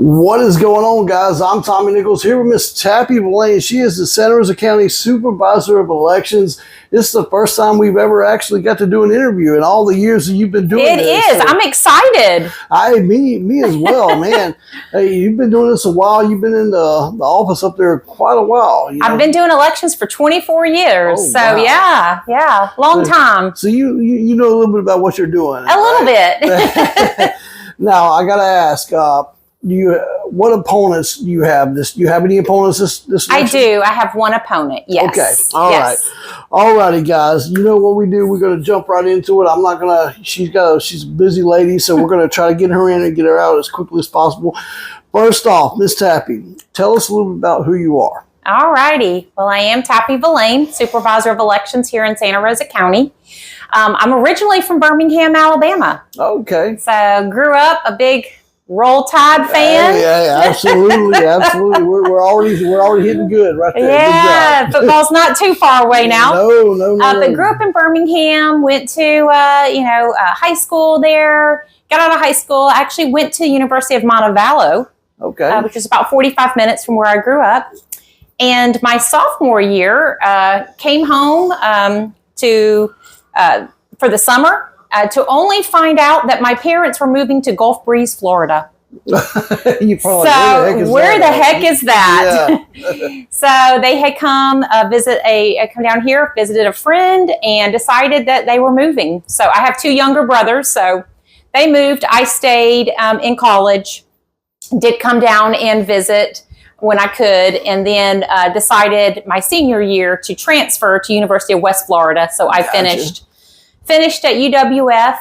What is going on, guys? I'm Tommy Nichols here with Miss Tappie Villane. She is the Santa Rosa County Supervisor of Elections. This is the first time we've ever actually got to do an interview in all the years that you've been doing this. It is. So I'm excited. Me as well, man. Hey, you've been doing this a while. You've been in the office up there quite a while. You know? I've been doing elections for 24 years. Oh, so wow. yeah, long time. So you know a little bit about what you're doing. A little bit. Now I got to ask. What opponents do you have? Do you have any opponents this I do. I have one opponent. Yes. Okay. All right. All righty, guys. You know what we do? We're going to jump right into it. I'm not going to. She's a busy lady, so we're going to try to get her in and get her out as quickly as possible. First off, Miss Tappie, tell us a little bit about who you are. All righty. Well, I am Tappie Villane, Supervisor of Elections here in Santa Rosa County. I'm originally from Birmingham, Alabama. Okay. So grew up a big Roll Tide fan. Yeah, absolutely, absolutely. We're already hitting good right there. Yeah, football's not too far away now. No. But grew up in Birmingham. Went to high school there. Got out of high school. Actually went to University of Montevallo. Okay. Which is about 45 minutes from where I grew up. And my sophomore year, came home for the summer. To only find out that my parents were moving to Gulf Breeze, Florida. Where the heck is that? Yeah. So they had come come down here, visited a friend, and decided that they were moving. So I have two younger brothers, so they moved. I stayed in college, did come down and visit when I could, and then decided my senior year to transfer to University of West Florida. So I finished at UWF.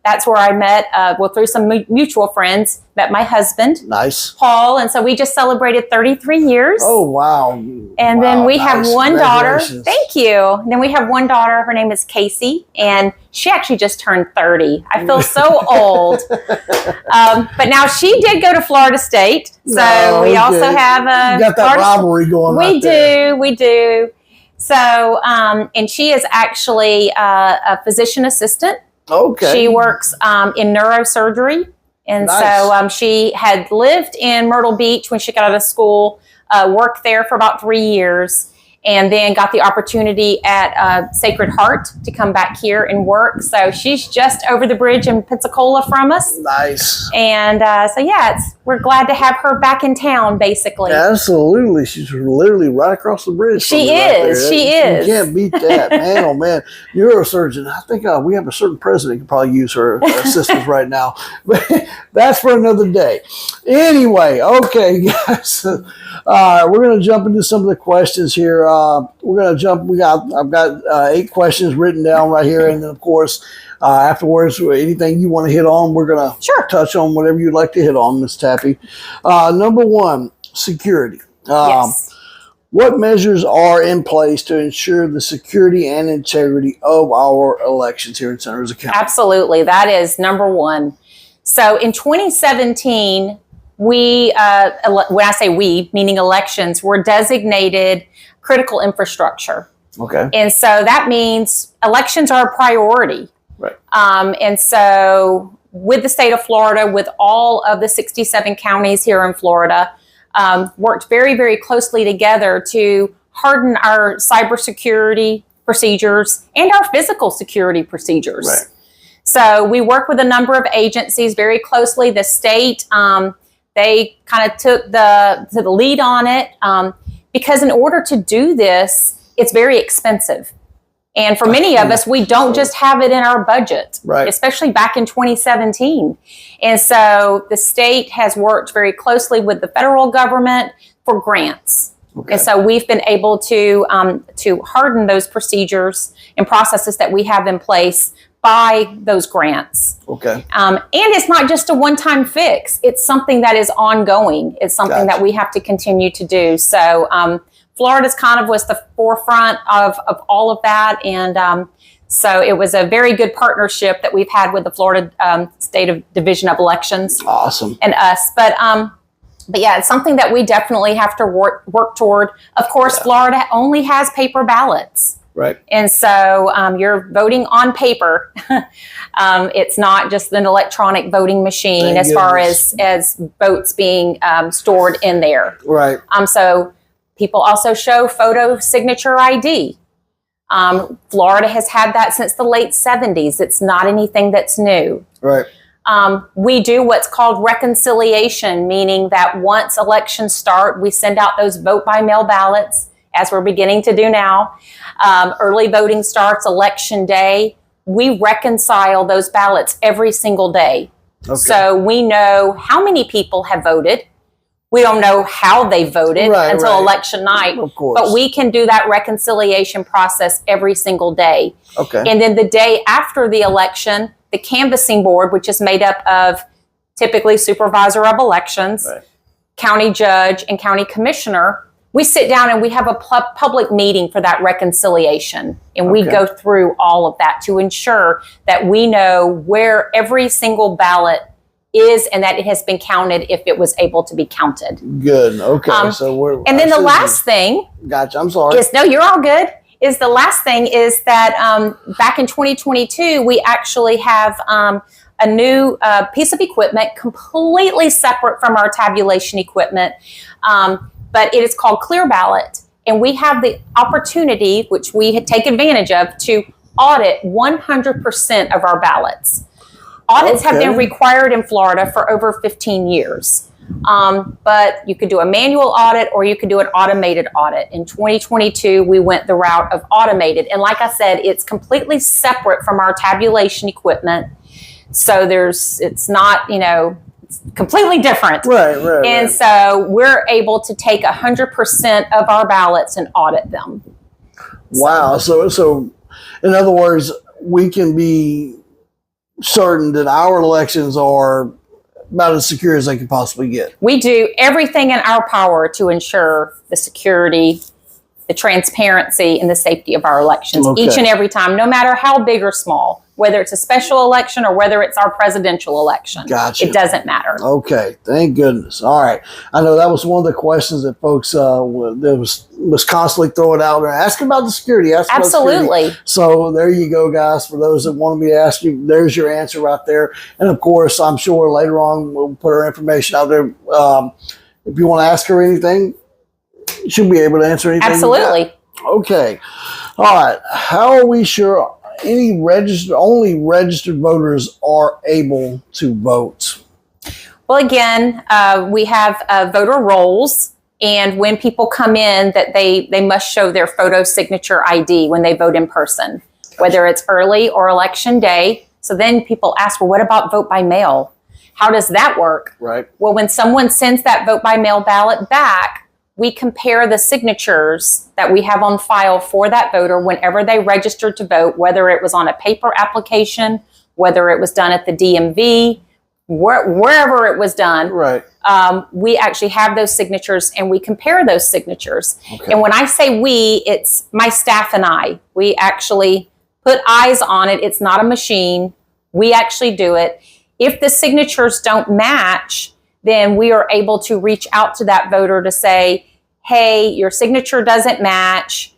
That's where I met, through some mutual friends, met my husband. Nice. Paul. And so we just celebrated 33 years. Oh, wow. And then we have one daughter. Thank you. And then we have one daughter. Her name is Casey. And she actually just turned 30. I feel so old. But now she did go to Florida State. So we also have you got that rivalry going on. We do. So, and she is actually a physician assistant. Okay. She works in neurosurgery. And so she had lived in Myrtle Beach when she got out of school, worked there for about 3 years, and then got the opportunity at Sacred Heart to come back here and work. So she's just over the bridge in Pensacola from us. Nice. And we're glad to have her back in town, basically. Absolutely. She's literally right across the bridge. She is. You can't beat that. Man, oh, man. Neurosurgeon. I think we have a certain president who can probably use her assistance right now. But that's for another day. Anyway, okay, guys. We're going to jump into some of the questions here. We're going to jump. I've got 8 questions written down right here. And then, of course, afterwards, anything you want to hit on, we're going to touch on whatever you'd like to hit on, Ms. Tappie. Number 1, security. Yes. What measures are in place to ensure the security and integrity of our elections here in Santa Rosa County? Absolutely. That is number 1. So in 2017, when I say we, meaning elections, were designated critical infrastructure. Okay. And so that means elections are a priority. Right. And so with the state of Florida, with all of the 67 counties here in Florida, worked very, very closely together to harden our cybersecurity procedures and our physical security procedures. Right. So we work with a number of agencies very closely. The state, they kind of took the lead on it because in order to do this, it's very expensive. And for many of us, we don't just have it in our budget, especially back in 2017. And so the state has worked very closely with the federal government for grants. Okay. And so we've been able to harden those procedures and processes that we have in place by those grants. Okay. And it's not just a one-time fix. It's something that is ongoing. It's something that we have to continue to do. So Florida's kind of was the forefront of all of that. And so it was a very good partnership that we've had with the Florida State Division of Elections. Awesome. And us. But yeah, it's something that we definitely have to work toward. Of course, Florida only has paper ballots. Right. And so you're voting on paper. It's not just an electronic voting machine Thank as far as votes being stored in there. Right. So people also show photo signature ID. Florida has had that since the late 70s. It's not anything that's new. Right. We do what's called reconciliation, meaning that once elections start, we send out those vote by mail ballots, as we're beginning to do now. Early voting starts election day. We reconcile those ballots every single day. Okay. So we know how many people have voted. We don't know how they voted until election night, of course. But we can do that reconciliation process every single day. Okay. And then the day after the election, the canvassing board, which is made up of typically supervisor of elections, county judge, and county commissioner, we sit down and we have a public meeting for that reconciliation. And we go through all of that to ensure that we know where every single ballot is and that it has been counted if it was able to be counted. Good. Okay. So we're. And then the last thing. Gotcha. I'm sorry. No, you're all good. The last thing is that back in 2022, we actually have a new piece of equipment completely separate from our tabulation equipment, but it is called Clear Ballot. And we have the opportunity, which we take advantage of, to audit 100% of our ballots. Audits have been required in Florida for over 15 years. But you could do a manual audit or you could do an automated audit. In 2022, we went the route of automated. And like I said, it's completely separate from our tabulation equipment. So it's not, it's completely different. Right. And so we're able to take 100% of our ballots and audit them. Wow. So in other words, we can be certain that our elections are about as secure as they can possibly get. We do everything in our power to ensure the security, the transparency, and the safety of our elections each and every time, no matter how big or small, whether it's a special election or whether it's our presidential election. Gotcha. It doesn't matter. Okay. Thank goodness. All right. I know that was one of the questions that folks was constantly throwing out there. Asking about the security. Absolutely. So there you go, guys. For those that wanted me to ask you, there's your answer right there. And of course, I'm sure later on we'll put our information out there. If you want to ask her anything, she'll be able to answer anything. Absolutely. Okay. All right. How are we sure only registered voters are able to vote? Well, again, we have voter rolls, and when people come in, that they must show their photo signature ID when they vote in person, whether it's early or election day. So then people ask, well, what about vote by mail? How does that work? Right. Well, when someone sends that vote by mail ballot back, we compare the signatures that we have on file for that voter whenever they registered to vote, whether it was on a paper application, whether it was done at the DMV, wherever it was done. Right. We actually have those signatures and we compare those signatures. Okay. And when I say we, it's my staff and I. We actually put eyes on it. It's not a machine. We actually do it. If the signatures don't match, then we are able to reach out to that voter to say, hey, your signature doesn't match.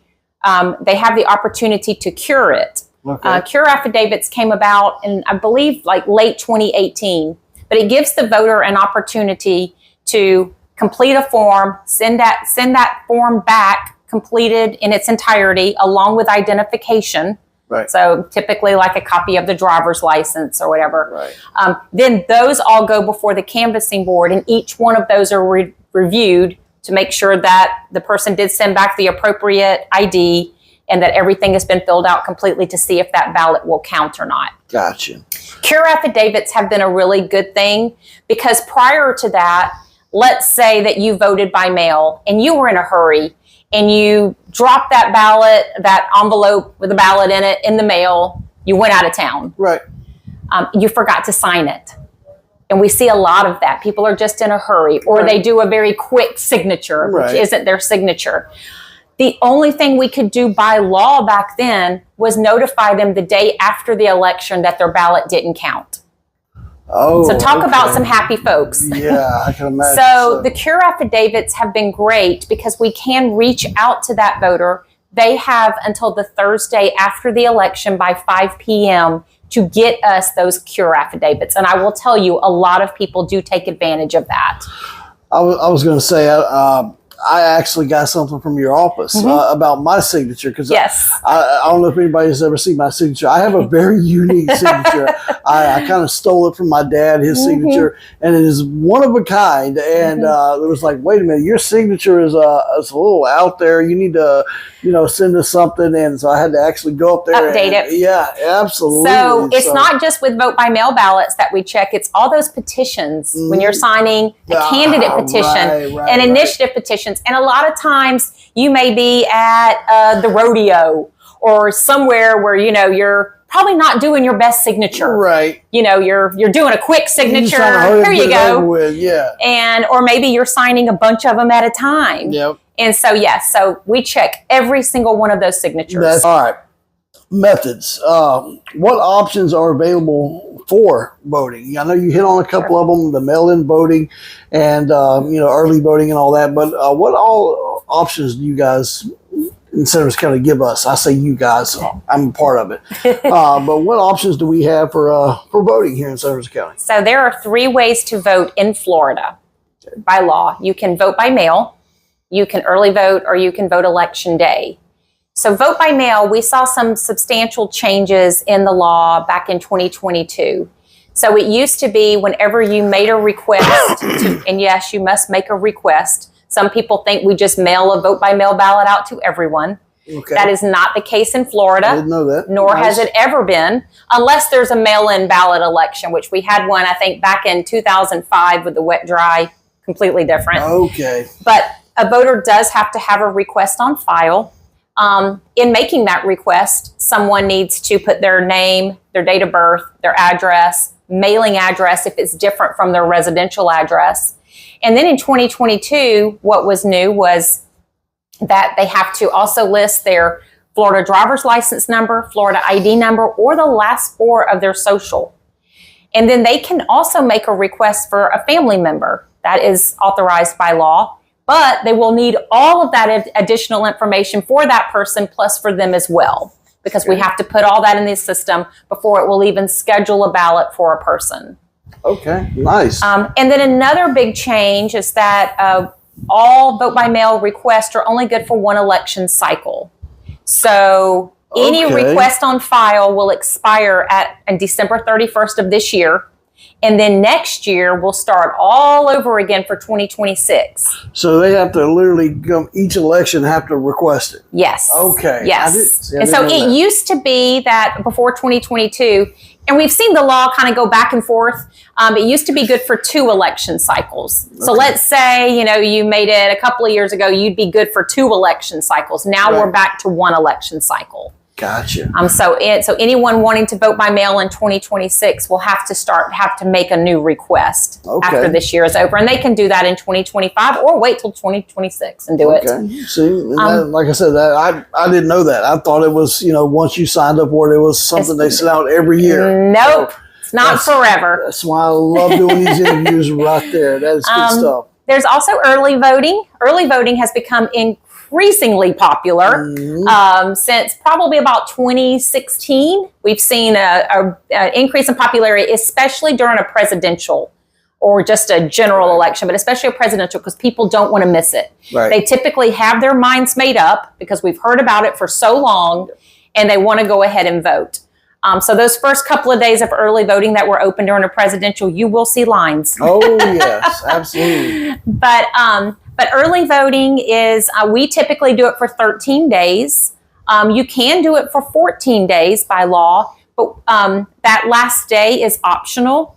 They have the opportunity to cure it. Okay. Cure affidavits came about in, I believe, like late 2018. But it gives the voter an opportunity to complete a form, send that form back completed in its entirety, along with identification. Right. So typically like a copy of the driver's license or whatever. Right. Then those all go before the canvassing board, and each one of those are reviewed to make sure that the person did send back the appropriate ID and that everything has been filled out completely to see if that ballot will count or not. Gotcha. Cure affidavits have been a really good thing because prior to that, let's say that you voted by mail and you were in a hurry and you dropped that ballot, that envelope with a ballot in it, in the mail. You went out of town. Right. You forgot to sign it. And we see a lot of that. People are just in a hurry, or they do a very quick signature, which isn't their signature. The only thing we could do by law back then was notify them the day after the election that their ballot didn't count. Oh, so talk about some happy folks. Yeah, I can imagine. So the cure affidavits have been great because we can reach out to that voter, they have until the Thursday after the election by 5 p.m. to get us those cure affidavits. And I will tell you, a lot of people do take advantage of that. I was going to say, I actually got something from your office about my signature, because yes. I don't know if anybody has ever seen my signature. I have a very unique signature. I kind of stole it from my dad, his signature, and it is one of a kind. And it was like, wait a minute, your signature is a little out there. You need to, send us something. And so I had to actually go up there. Update it. Yeah, absolutely. So it's not just with vote by mail ballots that we check. It's all those petitions when you're signing a candidate petition, an initiative petition. And a lot of times you may be at the rodeo or somewhere where, you're probably not doing your best signature. Right. You're doing a quick signature. Here you go. And, or maybe you're signing a bunch of them at a time. Yep. And so, yes, so we check every single one of those signatures. All right. Methods. What options are available for voting? I know you hit on a couple of them, the mail-in voting and, early voting and all that, but what all options do you guys in Centers County give us? I say you guys, I'm a part of it. But what options do we have for voting here in Centers County? So there are 3 ways to vote in Florida by law. You can vote by mail, you can early vote, or you can vote election day. So vote by mail, we saw some substantial changes in the law back in 2022. So it used to be whenever you made a request, and yes, you must make a request. Some people think we just mail a vote by mail ballot out to everyone. Okay. That is not the case in Florida. I didn't know that. Nor has it ever been, unless there's a mail-in ballot election, which we had one, I think, back in 2005 with the wet, dry, completely different. Okay. But a voter does have to have a request on file. In making that request, someone needs to put their name, their date of birth, their address, mailing address if it's different from their residential address. And then in 2022, what was new was that they have to also list their Florida driver's license number, Florida ID number, or the last 4 of their social. And then they can also make a request for a family member. That is authorized by law. But they will need all of that additional information for that person, plus for them as well, because we have to put all that in the system before it will even schedule a ballot for a person. Okay, nice. And then another big change is that all vote by mail requests are only good for 1 election cycle. So any request on file will expire on December 31st of this year. And then next year, we'll start all over again for 2026. So they have to literally come, each election have to request it? Yes. Okay. Yes. And so it used to be that before 2022, and we've seen the law kind of go back and forth. It used to be good for 2 election cycles. So let's say, you made it a couple of years ago, you'd be good for 2 election cycles. Now we're back to 1 election cycle. Gotcha. So anyone wanting to vote by mail in 2026 will have to make a new request after this year is over, and they can do that in 2025 or wait till 2026 and do it. See, like I said, I didn't know that. I thought it was once you signed up for it, it was something they sent out every year. Nope, it's not forever. That's why I love doing these interviews right there. That is good stuff. There's also early voting. Early voting has become increasingly popular since probably about 2016. We've seen an increase in popularity, especially during a presidential or just a general election, but especially a presidential, because people don't want to miss it. They typically have their minds made up because we've heard about it for so long, and they want to go ahead and vote. So those first couple of days of early voting that were open during a presidential, you will see lines. Oh, yes, absolutely. But early voting is, we typically do it for 13 days. You can do it for 14 days by law, but that last day is optional.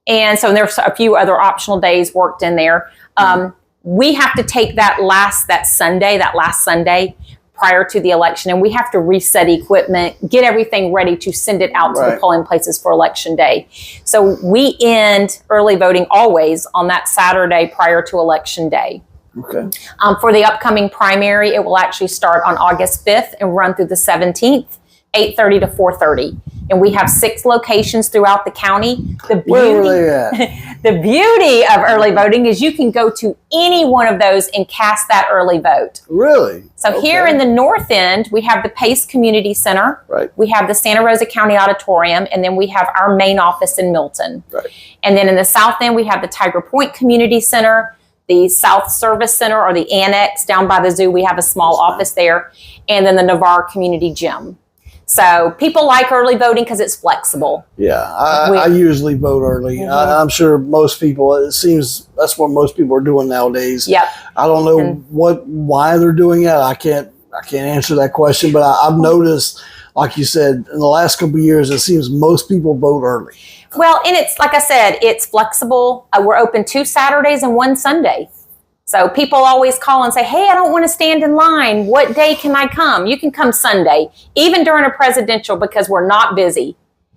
And so there's a few other optional days worked in there. We have to take that last Sunday prior to the election, and we have to reset equipment, get everything ready to send it out to the polling places for election day. So we end early voting always on that Saturday prior to election day. Okay. For the upcoming primary, it will actually start on August 5th and run through the 17th, 8:30 to 4:30. And we have 6 locations throughout the county. Where were they at? The beauty of early voting is you can go to any one of those and cast that early vote. Really? So here in the north end, we have the Pace Community Center. Right. We have the Santa Rosa County Auditorium, and then we have our main office in Milton. Right. And then in the south end, we have the Tiger Point Community Center, the South Service Center, or the Annex down by the zoo. We have a small office there, and then the Navarre Community Gym. So people like early voting because it's flexible. Yeah, I usually vote early. I'm sure most people, it seems that's what most people are doing nowadays. Yep. I don't know why they're doing it. I can't answer that question, but I've noticed, like you said, in the last couple of years, it seems most people vote early. Well, and it's, like I said, it's flexible. We're open 2 Saturdays and 1 Sunday. So people always call and say, hey, I don't want to stand in line. What day can I come? You can come Sunday, even during a presidential, because we're not busy.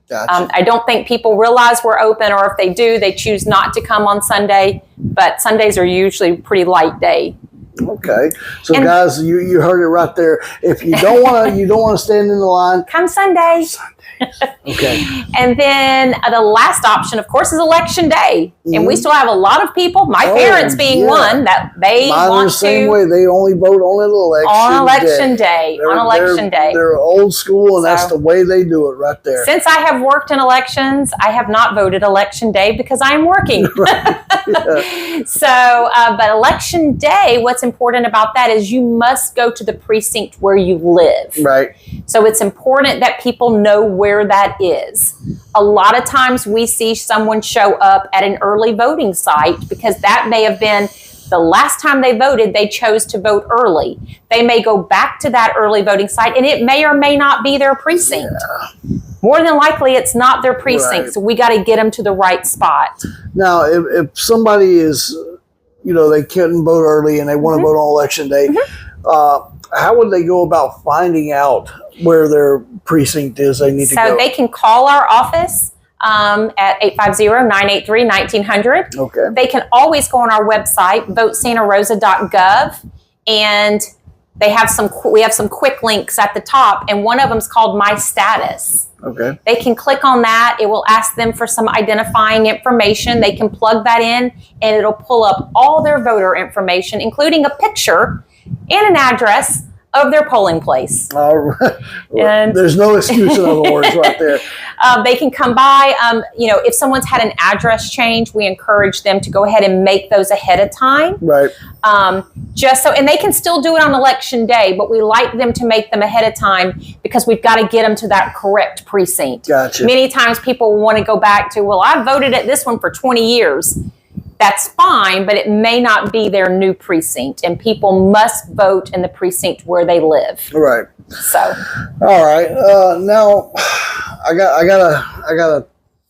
Gotcha. I don't think people realize we're open, or if they do, they choose not to come on Sunday. But Sundays are usually a pretty light day. Okay, so guys, you heard it right there. If you don't want to stand in the line, come Sunday. Okay. And then the last option, of course, is Election Day. And we still have a lot of people, my parents being one, that they want to. Same way. They only vote on Election day. On Election Day. They're old school, and that's the way they do it right there. Since I have worked in elections, I have not voted Election Day because I'm working. So, but Election Day, what's important about that is you must go to the precinct where you live. Right. So it's important that people know where that is. A lot of times we see someone show up at an early voting site because that may have been the last time they voted, they chose to vote early. They may go back to that early voting site and it may or may not be their precinct. Yeah. More than likely, it's not their precinct. Right. So we got to get them to the right spot. Now, if somebody is, they couldn't vote early and they want to vote on Election Day, how would they go about finding out where their precinct is they need to go? So they can call our office at 850-983-1900. Okay. They can always go on our website, votesantarosa.gov, and we have some quick links at the top, and one of them is called My Status. Okay. They can click on that. It will ask them for some identifying information. They can plug that in, and it'll pull up all their voter information, including a picture and an address of their polling place. And there's no excuse, in other words, right there. They can come by. If someone's had an address change, we encourage them to go ahead and make those ahead of time. Right. And they can still do it on Election Day, but we like them to make them ahead of time because we've got to get them to that correct precinct. Gotcha. Many times people want to go back to, well, I voted at this one for 20 years. That's fine, but it may not be their new precinct, and people must vote in the precinct where they live. Right. So. All right. Now, I gotta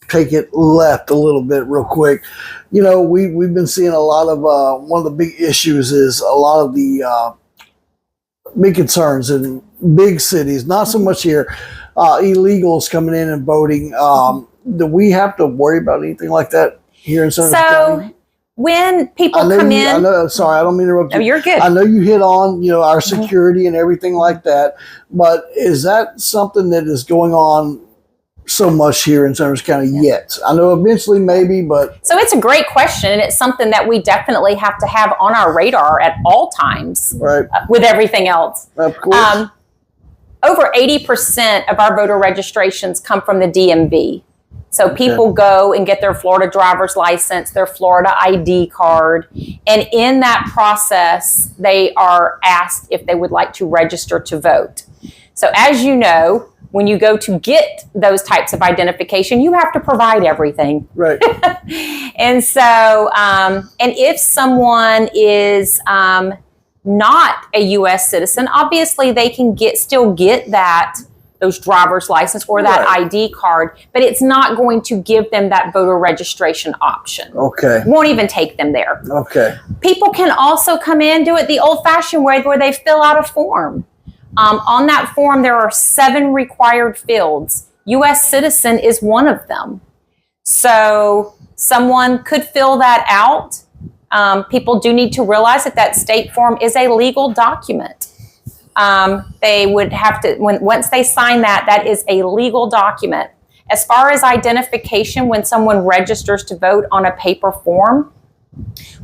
take it left a little bit real quick. We've been seeing a lot of one of the big issues is a lot of the big concerns in big cities. Not so much here. Illegals coming in and voting. Do we have to worry about anything like that here in Santa Rosa County? When people come in... Sorry, I don't mean to interrupt you. No, you're good. I know you hit on, our security and everything like that, but is that something that is going on so much here in Santa Rosa County yet? I know eventually maybe, but... So it's a great question, and it's something that we definitely have to have on our radar at all times. Right. With everything else. Of course. Over 80% of our voter registrations come from the DMV. So people go and get their Florida driver's license, their Florida ID card, and in that process, they are asked if they would like to register to vote. So as you know, when you go to get those types of identification, you have to provide everything. Right. And so, and if someone is not a U.S. citizen, obviously they can still get those driver's license or that ID card, but it's not going to give them that voter registration option. Okay. Won't even take them there. Okay. People can also come in, do it the old-fashioned way where they fill out a form. On that form, there are 7 required fields. U.S. citizen is one of them. So someone could fill that out. People do need to realize that state form is a legal document. They would have to, once they sign that is a legal document. As far as identification, when someone registers to vote on a paper form,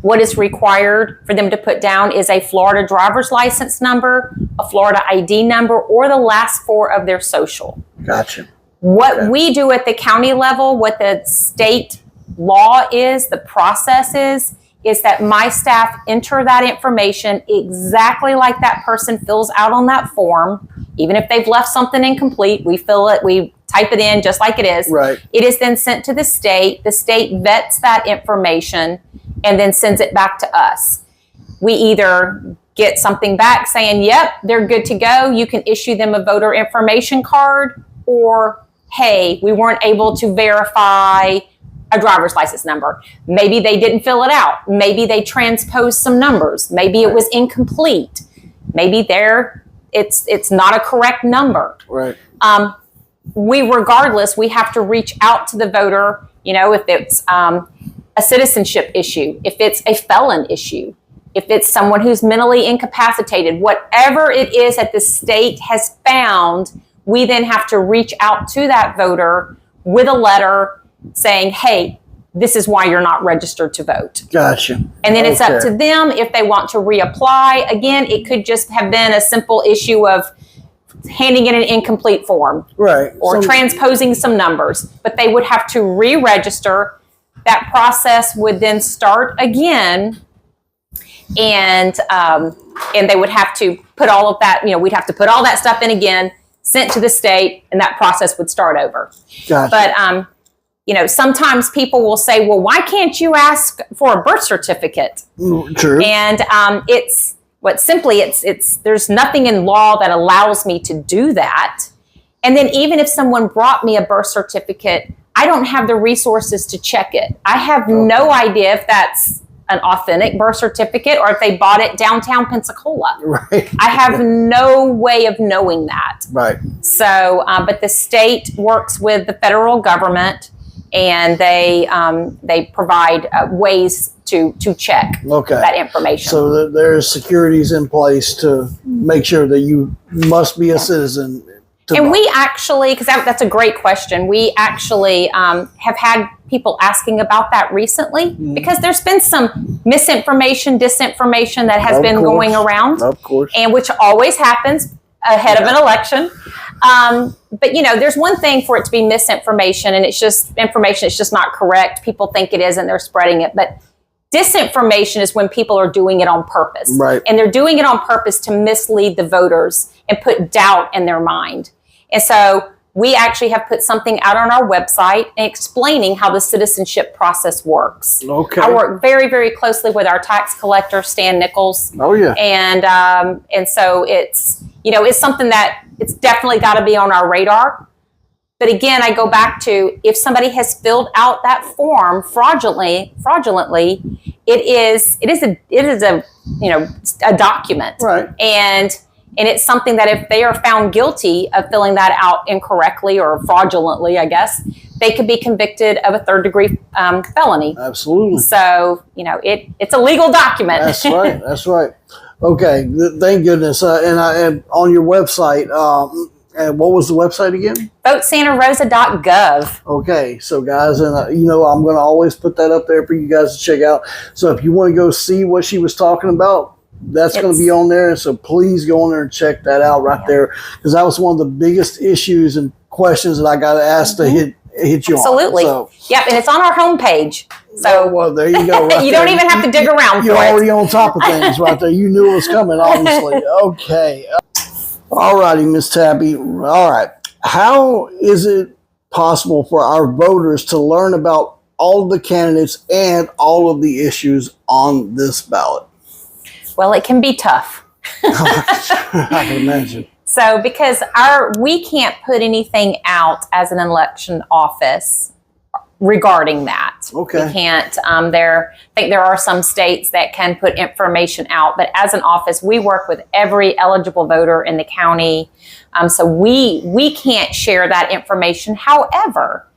what is required for them to put down is a Florida driver's license number, a Florida ID number, or the last four of their social. Gotcha. What we do at the county level, what the state law is, the process is that my staff enter that information exactly like that person fills out on that form. Even if they've left something incomplete, we fill it, we type it in just like it is. Right. It is then sent to the state. The state vets that information and then sends it back to us. We either get something back saying, yep, they're good to go. You can issue them a voter information card, or, hey, we weren't able to verify a driver's license number. Maybe they didn't fill it out. Maybe they transposed some numbers. Maybe it was incomplete. Maybe it's not a correct number. Right. Regardless, we have to reach out to the voter, if it's a citizenship issue, if it's a felon issue, if it's someone who's mentally incapacitated, whatever it is that the state has found, we then have to reach out to that voter with a letter saying, hey, this is why you're not registered to vote. Gotcha. And then it's up to them if they want to reapply. Again, it could just have been a simple issue of handing in an incomplete form. Right. Or transposing some numbers. But they would have to re-register. That process would then start again. And they would have to put all of that, we'd have to put all that stuff in again, sent to the state, and that process would start over. Gotcha. But, sometimes people will say, well, why can't you ask for a birth certificate? True. And it's there's nothing in law that allows me to do that. And then even if someone brought me a birth certificate, I don't have the resources to check it. I have no idea if that's an authentic birth certificate or if they bought it downtown Pensacola. Right. I have no way of knowing that. Right. So, but the state works with the federal government, and they provide ways to check that information. So there's securities in place to make sure that you must be a citizen. And we actually, because that's a great question, we actually have had people asking about that recently, because there's been some misinformation, disinformation that has been going around. Of course. And which always happens ahead of an election. But there's one thing for it to be misinformation, and it's just information that's just not correct. People think it is, and they're spreading it. But disinformation is when people are doing it on purpose. Right. And they're doing it on purpose to mislead the voters and put doubt in their mind. And so we actually have put something out on our website explaining how the citizenship process works. Okay. I work very, very closely with our tax collector, Stan Nichols. Oh, yeah. And so it's something that it's definitely got to be on our radar. But again, I go back to, if somebody has filled out that form fraudulently, it is a document. Right. And it's something that if they are found guilty of filling that out incorrectly or fraudulently, I guess, they could be convicted of a third-degree felony. Absolutely. So, it's a legal document. That's right. That's right. Okay. Thank goodness. And on your website, and what was the website again? VoteSantaRosa.gov. Okay. So, guys, and I'm going to always put that up there for you guys to check out. So, if you want to go see what she was talking about, that's going to be on there. So please go on there and check that out right there, because that was one of the biggest issues and questions that I got asked to hit you on. Absolutely. So, yep, and it's on our homepage. So well, there you go. Right you don't even have to dig around You're for it. already on top of things right there. You knew it was coming, obviously. Okay. All righty, Miss Tappie. All right. How is it possible for our voters to learn about all of the candidates and all of the issues on this ballot? Well, it can be tough. I can imagine. So, because we can't put anything out as an election office regarding that. Okay. We can't. I think there are some states that can put information out, but as an office, we work with every eligible voter in the county. So we can't share that information. However,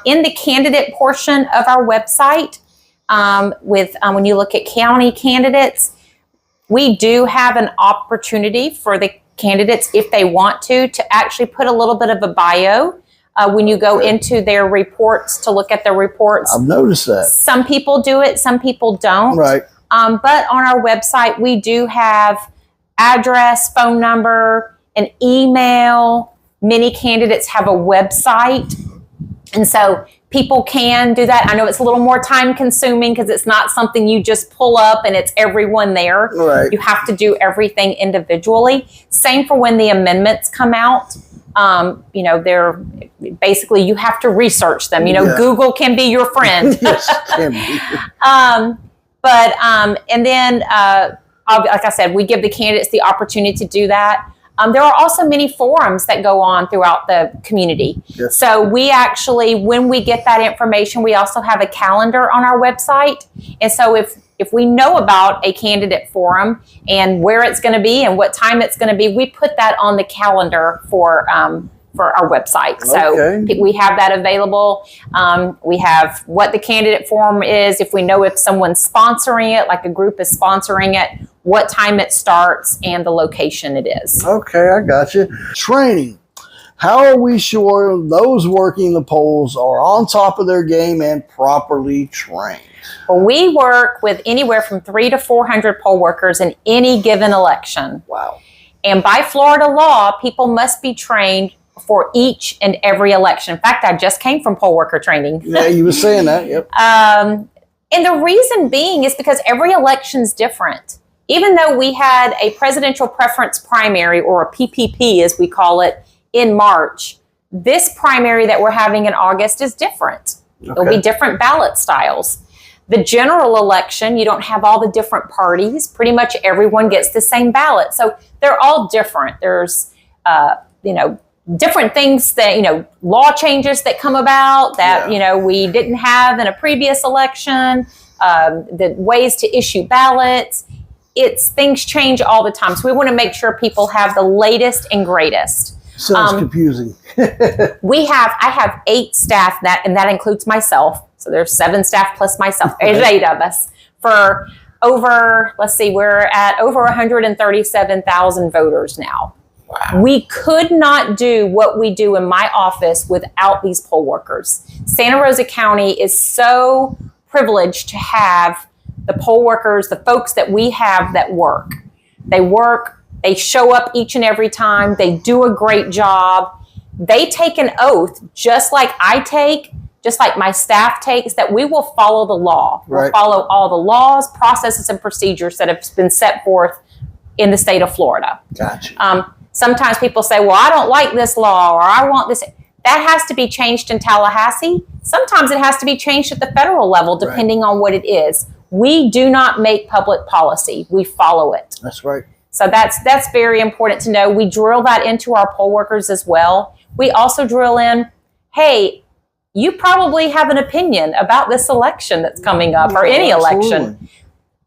in the candidate portion of our website, when you look at county candidates, we do have an opportunity for the candidates, if they want to actually put a little bit of a bio when you go into their reports to look at their reports. I've noticed that. Some people do it, some people don't. Right. But on our website, we do have address, phone number, an email. Many candidates have a website. And so people can do that. I know it's a little more time consuming because it's not something you just pull up and it's everyone there. Right. You have to do everything individually. Same for when the amendments come out. They're basically, you have to research them. Google can be your friend. Yes, it can be. And then, like I said, we give the candidates the opportunity to do that. There are also many forums that go on throughout the community. Yes. So we actually, when we get that information, we also have a calendar on our website. And so if we know about a candidate forum and where it's going to be and what time it's going to be, we put that on the calendar for our website. So we have that available. We have what the candidate forum is. If we know if someone's sponsoring it, like a group is sponsoring it, what time it starts, and the location it is. Okay, I got you. Training. How are we sure those working the polls are on top of their game and properly trained? Well, we work with anywhere from 300 to 400 poll workers in any given election. Wow. And by Florida law, people must be trained for each and every election. In fact, I just came from poll worker training. Yeah, you were saying that, yep. And the reason being is because every election's different. Even though we had a presidential preference primary, or a PPP as we call it, in March, this primary that we're having in August is different. Okay. There'll be different ballot styles. The general election, you don't have all the different parties. Pretty much everyone gets the same ballot. So they're all different. There's, different things that, law changes that come about that, we didn't have in a previous election, the ways to issue ballots. Things change all the time. So we want to make sure people have the latest and greatest. Sounds confusing. I have 8 staff and that includes myself. So there's 7 staff plus myself. There's 8 of us for we're at over 137,000 voters now. Wow. We could not do what we do in my office without these poll workers. Santa Rosa County is so privileged to have the poll workers, the folks that we have that work. They show up each and every time. They do a great job. They take an oath, just like my staff takes, that we will follow the law. Right. We'll follow all the laws, processes, and procedures that have been set forth in the state of Florida. Gotcha. Sometimes people say, well, I don't like this law, or I want this. That has to be changed in Tallahassee. Sometimes it has to be changed at the federal level, depending on what it is. We do not make public policy. We follow it. That's right. So that's very important to know. We drill that into our poll workers as well. We also drill in, hey, you probably have an opinion about this election that's coming up, or any election.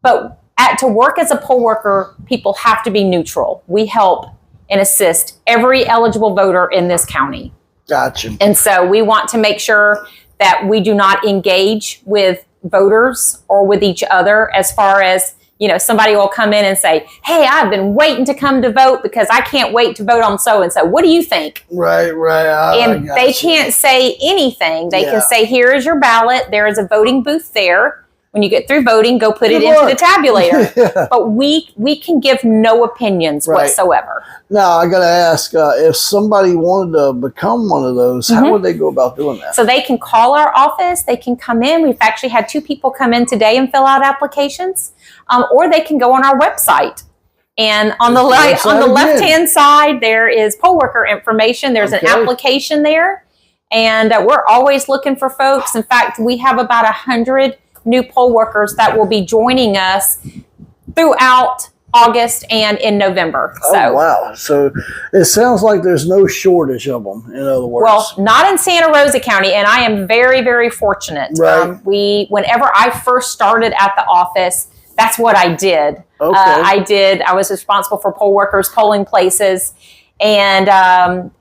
But to work as a poll worker, people have to be neutral. We help and assist every eligible voter in this county. Gotcha. And so we want to make sure that we do not engage with voters or with each other, as far as, somebody will come in and say, hey, I've been waiting to come to vote because I can't wait to vote on so-and-so. What do you think? Right. And they can't say anything. They can say, here is your ballot. There is a voting booth there. When you get through voting, go put it into the tabulator. But we can give no opinions whatsoever. Now, I got to ask, if somebody wanted to become one of those, how would they go about doing that? So they can call our office. They can come in. We've actually had 2 people come in today and fill out applications. Or they can go on our website. And on the left-hand side, there is poll worker information. There's an application there. And we're always looking for folks. In fact, we have about 100 new poll workers that will be joining us throughout August and in November. Oh, wow. So it sounds like there's no shortage of them, in other words. Well, not in Santa Rosa County, and I am very, very fortunate. Right. Whenever I first started at the office, that's what I did. Okay. I was responsible for poll workers, polling places, and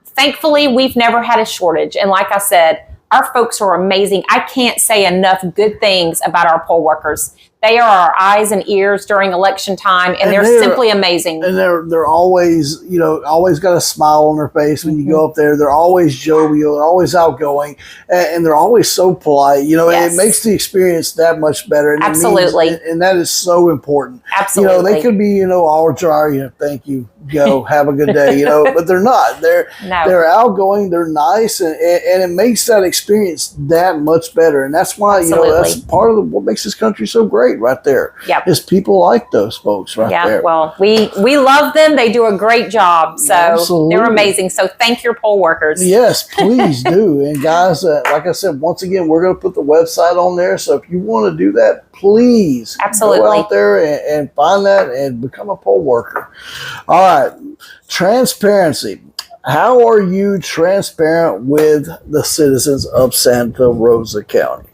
thankfully, we've never had a shortage. And like I said, our folks are amazing. I can't say enough good things about our poll workers. They are our eyes and ears during election time, and they're simply amazing. And they're always, always got a smile on their face when you go up there. They're always jovial. They're always outgoing, and they're always so polite. And it makes the experience that much better. And Absolutely. And that is so important. Absolutely. They could be, all dry. Thank you. Go have a good day. But they're not. They're outgoing. They're nice, and it makes that experience that much better. And that's why that's part of what makes this country so great. Right there, is people like those folks right there. Well, we love them. They do a great job, so they're amazing. So thank your poll workers. Yes, please do. And guys, like I said, once again, we're going to put the website on there. So if you want to do that, please go out there and find that and become a poll worker. All right, transparency. How are you transparent with the citizens of Santa Rosa County?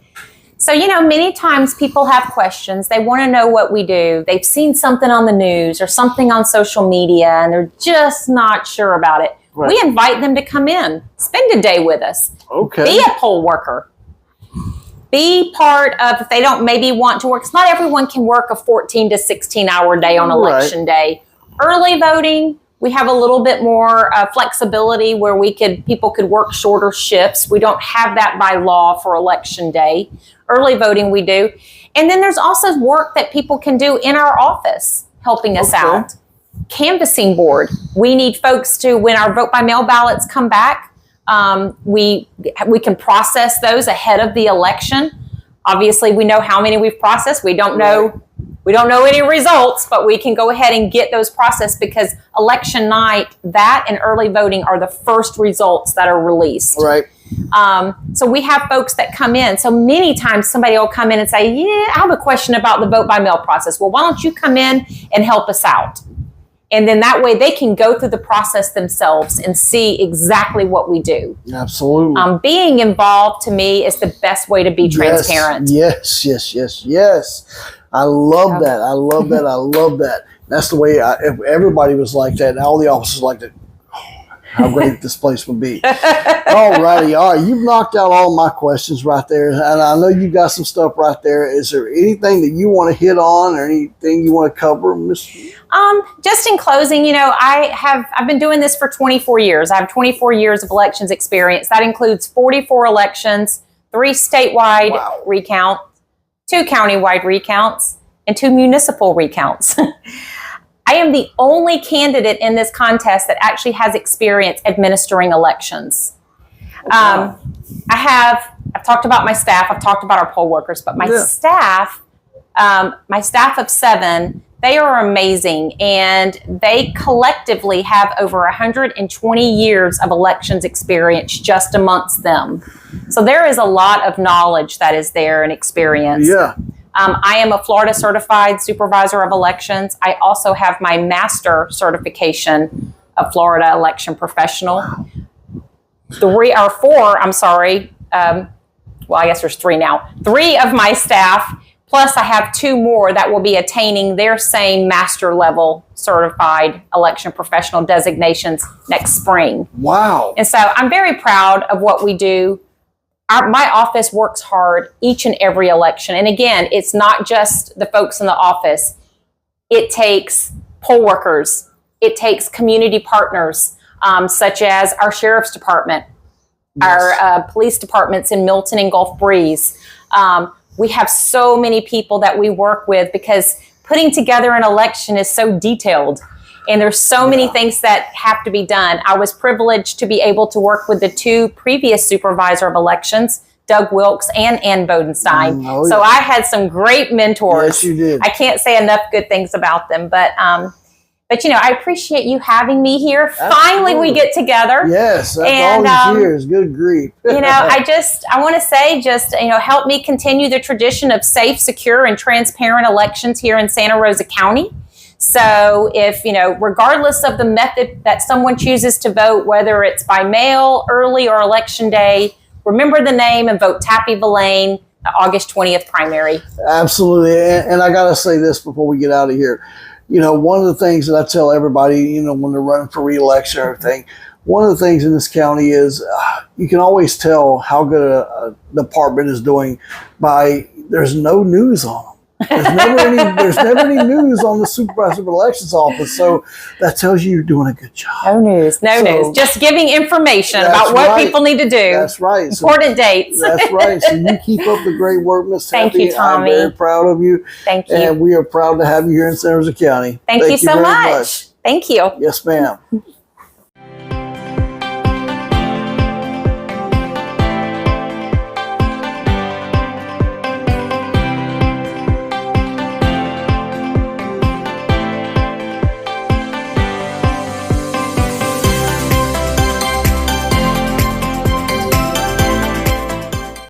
So, many times people have questions. They want to know what we do. They've seen something on the news or something on social media, and they're just not sure about it. Right. We invite them to come in, spend a day with us. Okay. Be a poll worker. Be part of, if they don't maybe want to work, because not everyone can work a 14 to 16-hour day on election day. Early voting, we have a little bit more flexibility where people could work shorter shifts. We don't have that by law for election day. Early voting we do. And then there's also work that people can do in our office helping us out. Canvassing board. We need folks to, when our vote by mail ballots come back, we can process those ahead of the election. Obviously, we know how many we've processed. We don't know any results, but we can go ahead and get those processed because election night, that and early voting are the first results that are released. Right. So we have folks that come in. So many times somebody will come in and say, I have a question about the vote by mail process. Well, why don't you come in and help us out? And then that way they can go through the process themselves and see exactly what we do. Absolutely. Being involved to me is the best way to be transparent. Yes. I love that. I love that. I love that. That's the way if everybody was like that and all the officers like that, how great this place would be. All righty. You've knocked out all my questions right there. And I know you got some stuff right there. Is there anything that you want to hit on or anything you want to cover, Miss? Just in closing, I've been doing this for 24 years. I have 24 years of elections experience. That includes 44 elections, 3 statewide recounts, 2 countywide recounts, and 2 municipal recounts. I am the only candidate in this contest that actually has experience administering elections. I've talked about my staff. I've talked about our poll workers, but my staff of 7, they are amazing, and they collectively have over 120 years of elections experience just amongst them. So there is a lot of knowledge that is there and experience. Yeah. I am a Florida certified supervisor of elections. I also have my master certification of Florida election professional. Wow. 4, I'm sorry. I guess there's 3 now. 3 of my staff, plus I have 2 more that will be attaining their same master level certified election professional designations next spring. Wow. And so I'm very proud of what we do. My office works hard each and every election. And again, it's not just the folks in the office. It takes poll workers. It takes community partners, such as our sheriff's department, our police departments in Milton and Gulf Breeze. We have so many people that we work with because putting together an election is so detailed. And there's so many things that have to be done. I was privileged to be able to work with the 2 previous supervisor of elections, Doug Wilkes and Ann Bodenstein. So I had some great mentors. Yes, you did. I can't say enough good things about them, but I appreciate you having me here. Absolutely. Finally, we get together. Yes, after all these years. Good grief. I want to say, help me continue the tradition of safe, secure, and transparent elections here in Santa Rosa County. So if, regardless of the method that someone chooses to vote, whether it's by mail, early, or election day, remember the name and vote Tappie Villane, the August 20th primary. Absolutely. And I got to say this before we get out of here. One of the things that I tell everybody, when they're running for re-election or everything, one of the things in this county is you can always tell how good a department is doing by there's no news on them. There's never any news on the Supervisor of Elections office, so that tells you you're doing a good job. No news, no news. Just giving information about what people need to do. That's right. Important dates. That's right. So you keep up the great work, Miss Tappie. Thank you, Tommy. I'm very proud of you. Thank you. And we are proud to have you here in San Jose County. Thank you so very much. Thank you. Yes, ma'am.